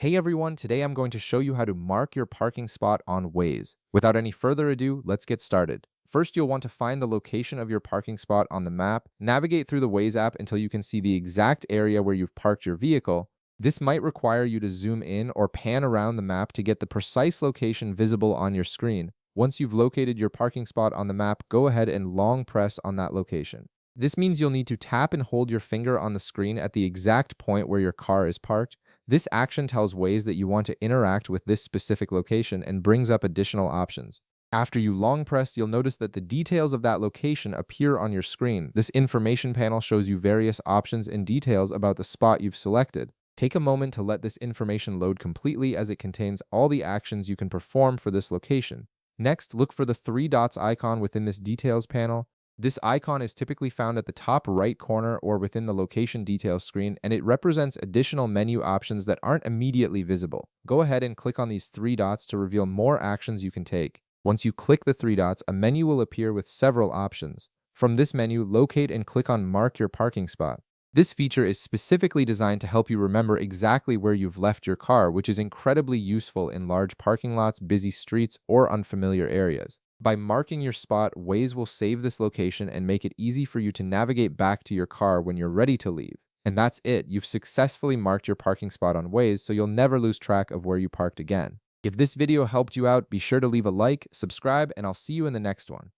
Hey everyone, today I'm going to show you how to mark your parking spot on Waze. Without any further ado, let's get started. First, you'll want to find the location of your parking spot on the map, navigate through the Waze app until you can see the exact area where you've parked your vehicle. This might require you to zoom in or pan around the map to get the precise location visible on your screen. Once you've located your parking spot on the map, go ahead and long press on that location. This means you'll need to tap and hold your finger on the screen at the exact point where your car is parked. This action tells Waze that you want to interact with this specific location and brings up additional options. After you long press, you'll notice that the details of that location appear on your screen. This information panel shows you various options and details about the spot you've selected. Take a moment to let this information load completely as it contains all the actions you can perform for this location. Next, look for the three dots icon within this details panel. This icon is typically found at the top right corner or within the location details screen, and it represents additional menu options that aren't immediately visible. Go ahead and click on these three dots to reveal more actions you can take. Once you click the three dots, a menu will appear with several options. From this menu, locate and click on Mark Your Parking Spot. This feature is specifically designed to help you remember exactly where you've left your car, which is incredibly useful in large parking lots, busy streets, or unfamiliar areas. By marking your spot, Waze will save this location and make it easy for you to navigate back to your car when you're ready to leave. And that's it. You've successfully marked your parking spot on Waze, so you'll never lose track of where you parked again. If this video helped you out, be sure to leave a like, subscribe, and I'll see you in the next one.